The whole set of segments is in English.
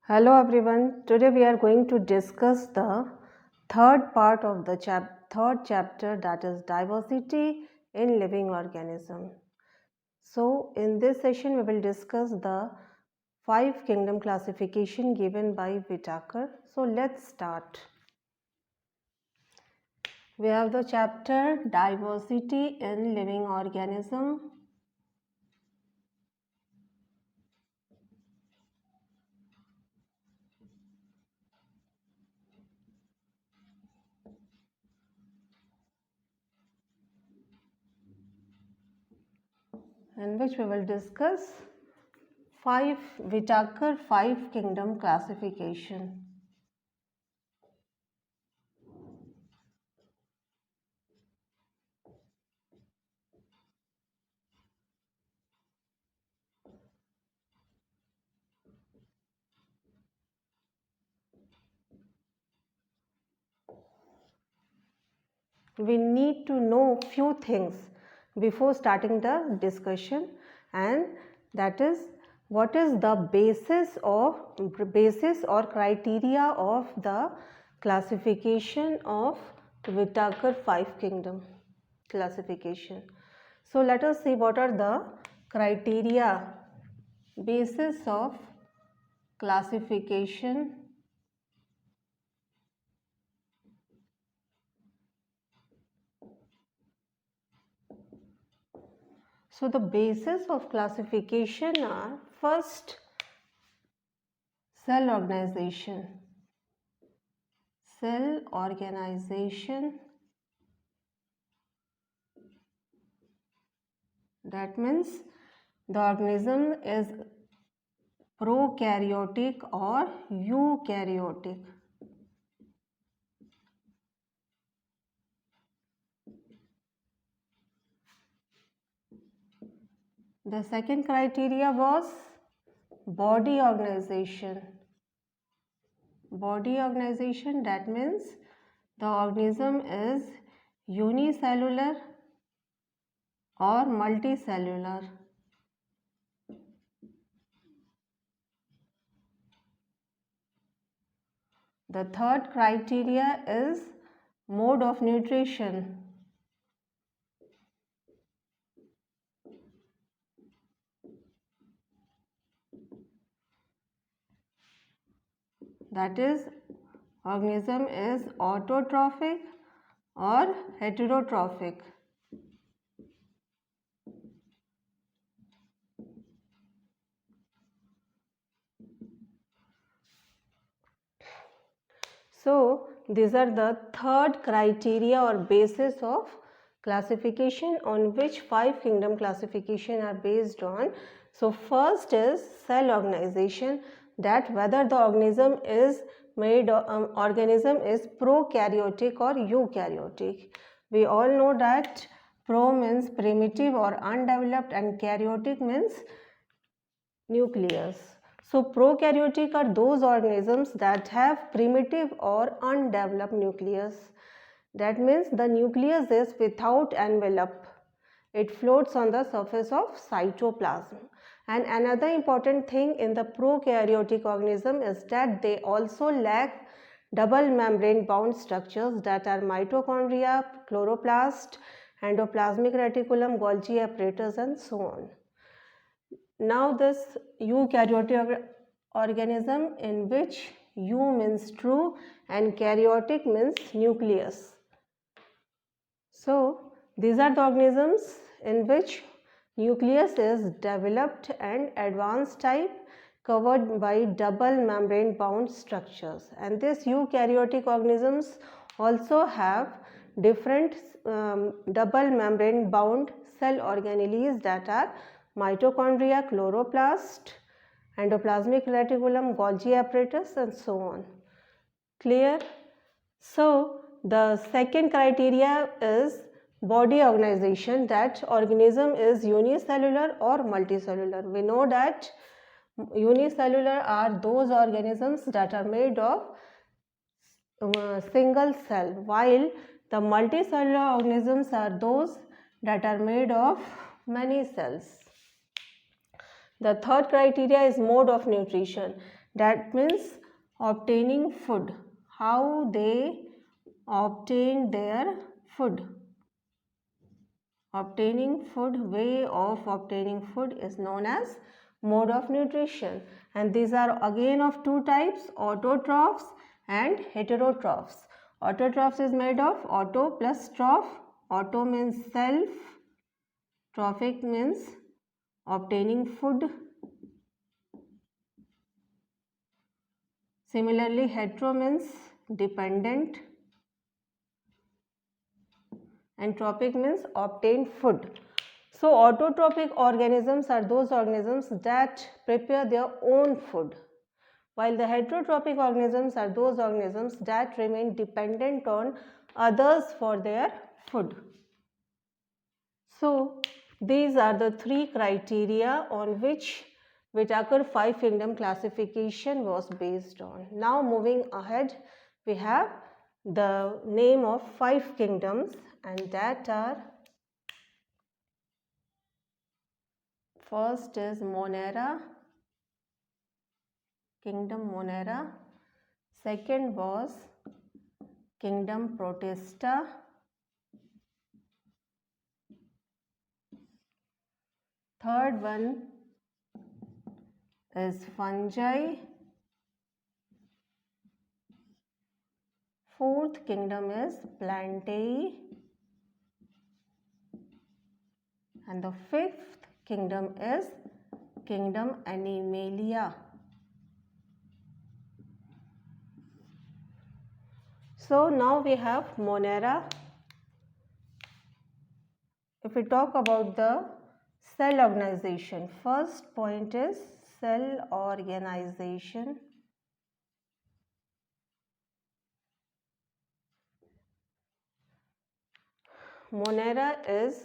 Hello everyone. Today we are going to discuss the third part of the third chapter, that is diversity in living organism. So in this session we will discuss the five kingdom classification given by Whitaker. So let's start. We have the chapter diversity in living organism. In which we will discuss Whitaker five kingdom classification. We need to know few things before starting the discussion, and that is what is the basis or criteria of the classification of Whitaker five kingdom classification. So let us see what are the criteria, basis of classification So the basis of classification are first cell organization. Cell organization, that means the organism is prokaryotic or eukaryotic. The second criteria was body organization. Body organization, that means the organism is unicellular or multicellular. The third criteria is mode of nutrition. That is, organism is autotrophic or heterotrophic. So these are the third criteria or basis of classification on which five kingdom classification are based on. So first is cell organization, that whether the organism is prokaryotic or eukaryotic. We all know that pro means primitive or undeveloped and karyotic means nucleus. So prokaryotic are those organisms that have primitive or undeveloped nucleus. That means the nucleus is without envelope. It floats on the surface of cytoplasm. And another important thing in the prokaryotic organism is that they also lack double membrane bound structures, that are mitochondria, chloroplast, endoplasmic reticulum, Golgi apparatus, and so on. Now this eukaryotic organism, in which U means true and karyotic means nucleus. So these are the organisms in which nucleus is developed and advanced type, covered by double membrane bound structures, and these eukaryotic organisms also have different double membrane bound cell organelles, that are mitochondria, chloroplast, endoplasmic reticulum, Golgi apparatus, and so on. Clear? So the second criteria is body organization, that organism is unicellular or multicellular. We know that unicellular are those organisms that are made of single cell, while the multicellular organisms are those that are made of many cells. The third criteria is mode of nutrition, That means obtaining food. How they obtain their food. Obtaining food, way of obtaining food is known as mode of nutrition. And these are again of two types, autotrophs and heterotrophs. Autotrophs is made of auto plus troph. Auto means self. Trophic means obtaining food. Similarly, hetero means dependent and trophic means obtained food. So, autotrophic organisms are those organisms that prepare their own food, while the heterotrophic organisms are those organisms that remain dependent on others for their food. So, these are the three criteria on which Whittaker 5 kingdom classification was based on. Now, moving ahead, we have the name of 5 kingdoms, and that are: first is Monera, Kingdom Monera. Second was Kingdom Protista. Third one is Fungi. Fourth kingdom is Plantae. And the fifth kingdom is Kingdom Animalia. So now we have Monera. If we talk about the cell organization, first point is cell organization. Monera is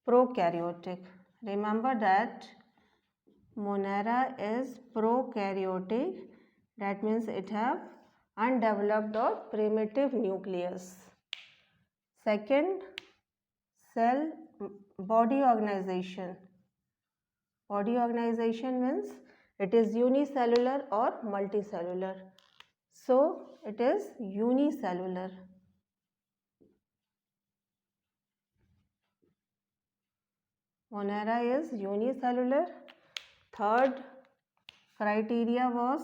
prokaryotic. Remember that Monera is prokaryotic. That means it have undeveloped or primitive nucleus. Second, cell body organization. Body organization means it is unicellular or multicellular. So it is unicellular. Monera is unicellular. Third criteria was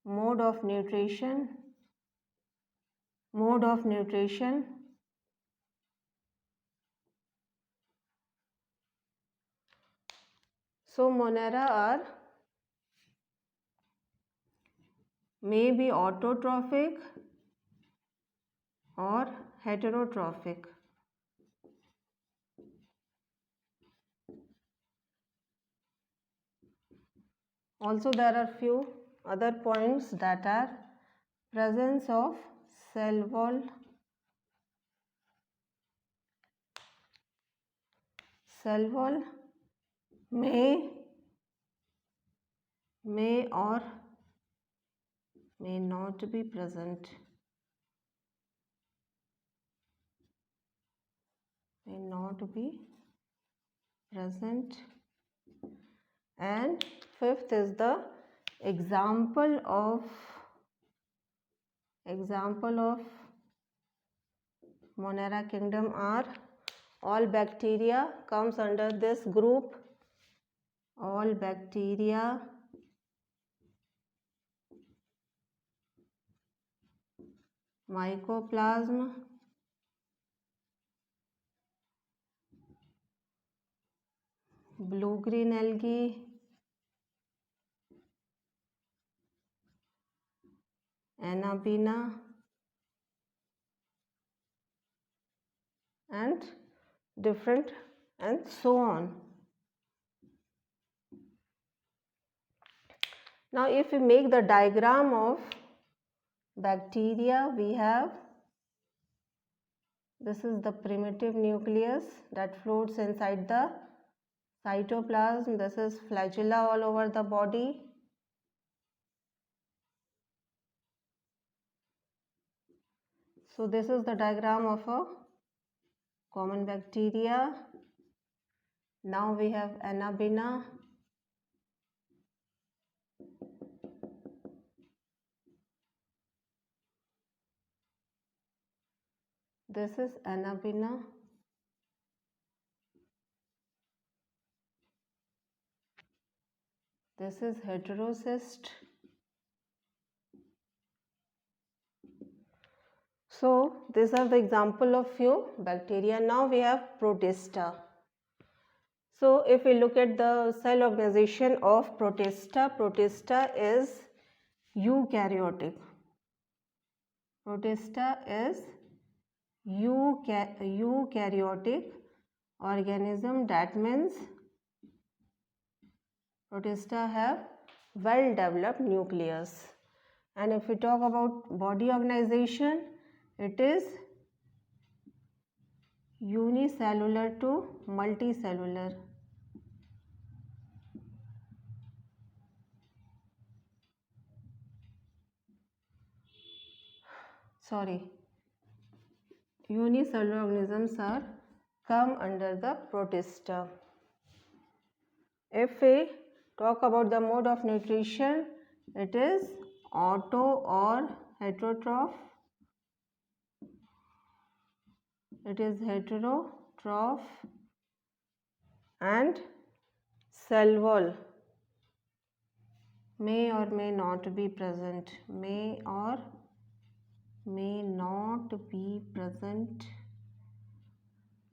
mode of nutrition. Mode of nutrition. So Monera are may be autotrophic or heterotrophic. Also there are few other points, that are presence of cell wall, may or may not be present. May not be present. And fifth is the example of Monera kingdom are all bacteria comes under this group. All bacteria mycoplasm, blue-green algae, Anabaena, and different, and so on. Now if we make the diagram of bacteria, we have, this is the primitive nucleus that floats inside the cytoplasm. This is flagella all over the body. So this is the diagram of a common bacteria. Now we have Anabaena. This is Anabaena. This is Heterocyst. So these are the example of few bacteria. Now we have Protista. So if we look at the cell organization of Protista, Protista is eukaryotic. Protista is eukaryotic organism. That means Protista have well developed nucleus. And if we talk about body organization, it is unicellular to multicellular. Unicellular organisms are come under the Protista. If we talk about the mode of nutrition, it is auto or heterotroph. It is heterotroph, and cell wall may or may not be present. May or may not be present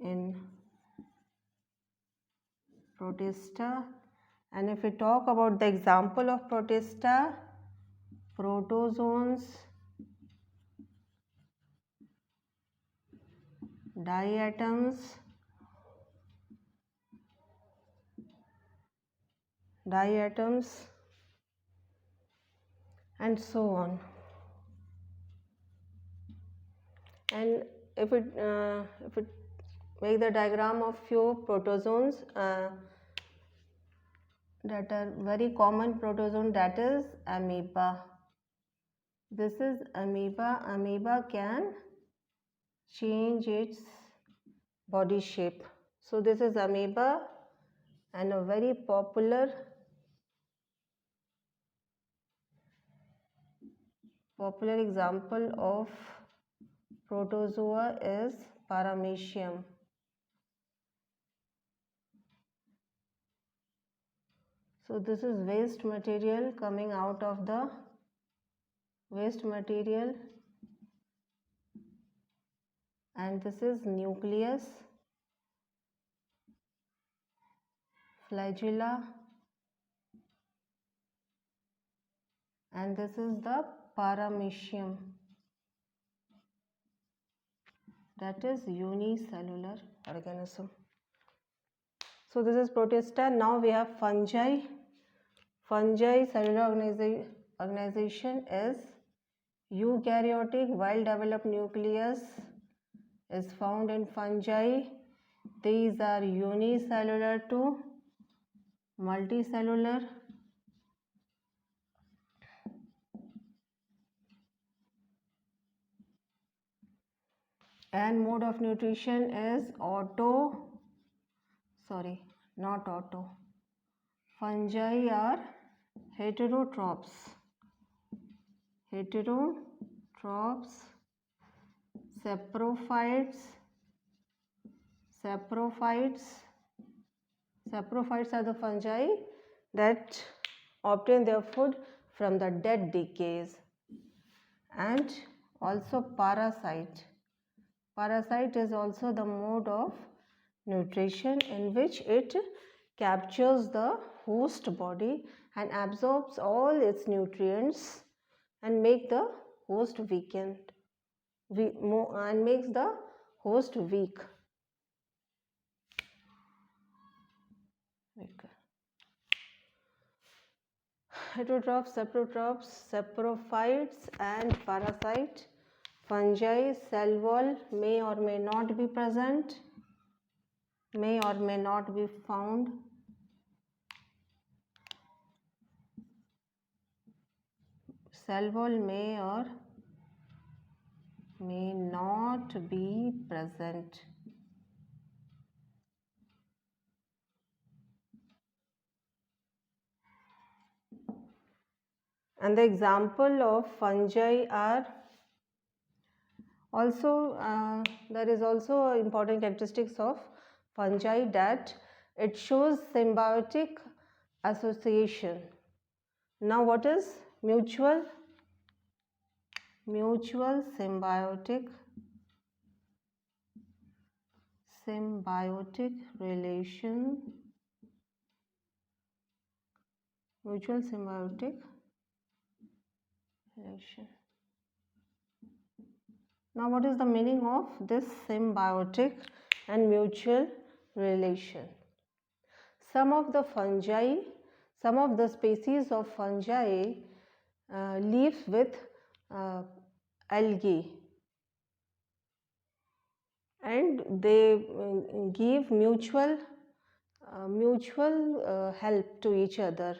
in Protista. And if we talk about the example of Protista, protozoans, diatoms, and so on. And if it make the diagram of few protozoans that are very common protozoan, that is amoeba. This is amoeba. Amoeba can change its body shape. So this is amoeba, and a very popular example of protozoa is Paramecium. So this is waste material coming out of the and this is nucleus, flagella, and this is the Paramecium, that is unicellular organism. So this is Protista. Now we have fungi. Fungi cellular organization is eukaryotic. Well developed nucleus is found in fungi. These are unicellular to multicellular. And mode of nutrition is fungi are heterotrophs. Saprophytes are the fungi that obtain their food from the dead decays. And also parasite. Parasite is also the mode of nutrition in which it captures the host body and absorbs all its nutrients and make the host weakened and makes the host weak. Heterotrophs, saprotrophs, saprophytes and parasite. Fungi, cell wall may or may not be present, may or may not be found. Cell wall may or may not be present. And the example of fungi are Also, there is also important characteristics of fungi that it shows symbiotic association. Now, what is mutual symbiotic relation? Mutual symbiotic relation. Now, what is the meaning of this symbiotic and mutual relation? Some of the species of fungi live with algae, and they give mutual help to each other.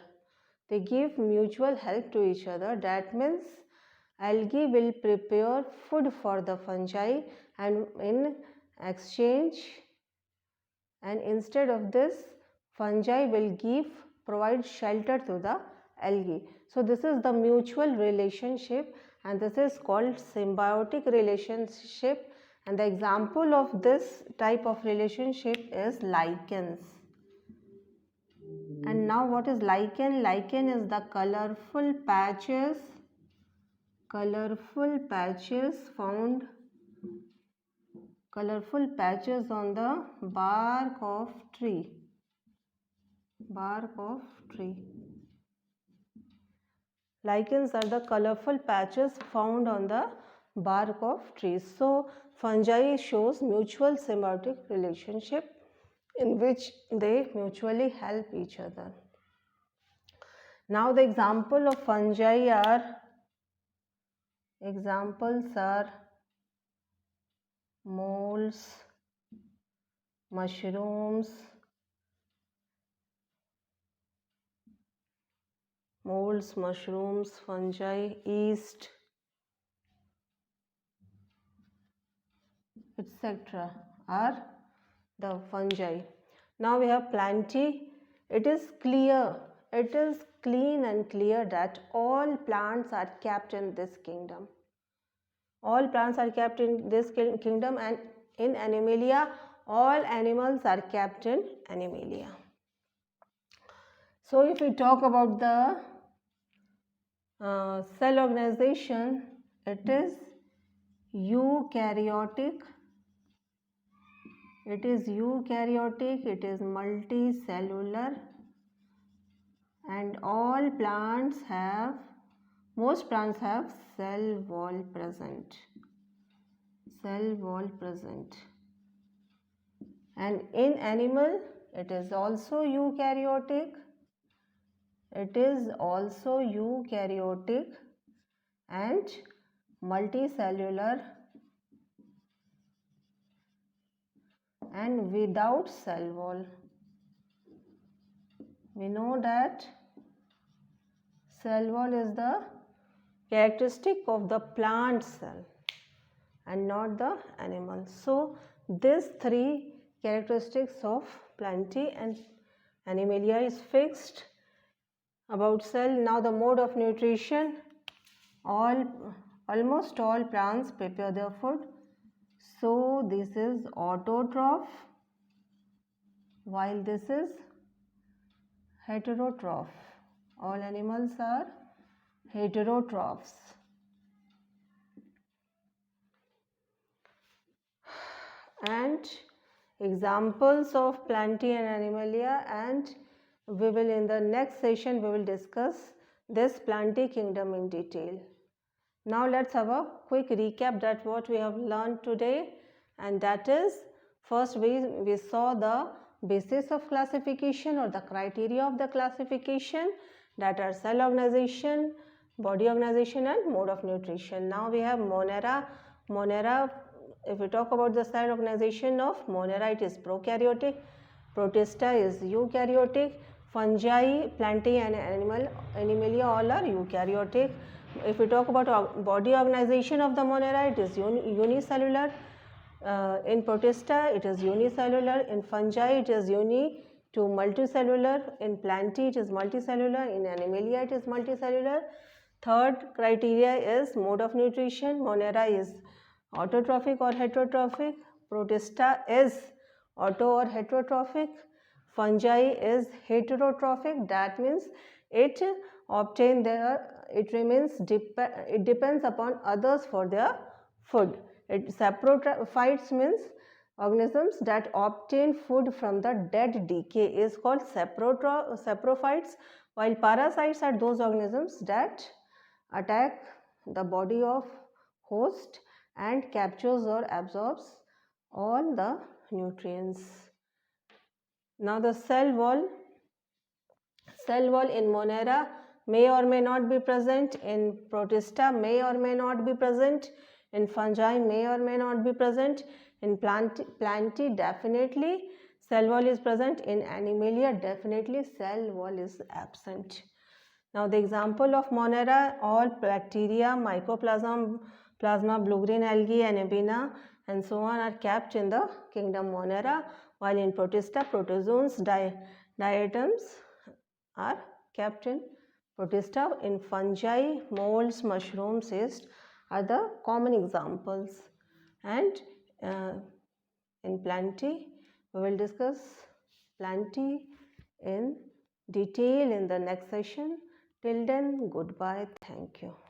They give mutual help to each other. That means algae will prepare food for the fungi, and in exchange, and instead of this, fungi will provide shelter to the algae. So this is the mutual relationship, and this is called symbiotic relationship. And the example of this type of relationship is lichens. And now, what is lichen? Lichen is the colorful patches on the bark of tree. Lichens are the colorful patches found on the bark of trees. So fungi shows mutual symbiotic relationship in which they mutually help each other. Now the examples of fungi are molds, mushrooms, fungi, yeast, etc. are the fungi. Now we have plantae. It is clean and clear that all plants are kept in this kingdom. All plants are kept in this kingdom, and in Animalia, all animals are kept in Animalia. So if we talk about the cell organization, it is eukaryotic, it is multicellular, and most plants have cell wall present. And in animal, it is also eukaryotic. And multicellular and without cell wall. We know that cell wall is the characteristic of the plant cell and not the animal. So these three characteristics of plantae and Animalia is fixed. About cell, now the mode of nutrition. Almost all plants prepare their food. So this is autotroph, while this is heterotroph. All animals are heterotrophs. And examples of plantae and Animalia, and we will in the next session we will discuss this plantae kingdom in detail. Now let's have a quick recap that what we have learned today, and that is, first we saw the basis of classification or the criteria of the classification, that are cell organization, body organization, and mode of nutrition. Now we have Monera. If we talk about the cell organization of Monera, it is prokaryotic, Protista is eukaryotic, fungi, plantae and Animalia all are eukaryotic. If we talk about body organization of the Monera, it is unicellular. In Protista, it is unicellular. In fungi, it is uni to multicellular. In plantae, it is multicellular. In Animalia, it is multicellular. Third criteria is mode of nutrition. Monera is Autotrophic or heterotrophic? Protista is auto or heterotrophic. Fungi is heterotrophic. That means it obtain their, it depends upon others for their food. Saprophytes means organisms that obtain food from the dead decay is called saprophytes, while parasites are those organisms that attack the body of host and captures or absorbs all the nutrients. Now the cell wall in Monera may or may not be present, in Protista may or may not be present, in fungi may or may not be present, in Plantae definitely cell wall is present, in Animalia definitely cell wall is absent. Now the example of Monera, all bacteria, mycoplasma, blue-green algae, Anabaena and so on are kept in the kingdom Monera, while in Protista, protozoans, diatoms are kept in Protista. In fungi, molds, mushrooms, yeast are the common examples. And in Plantae, we will discuss Plantae in detail in the next session. Till then, goodbye. Thank you.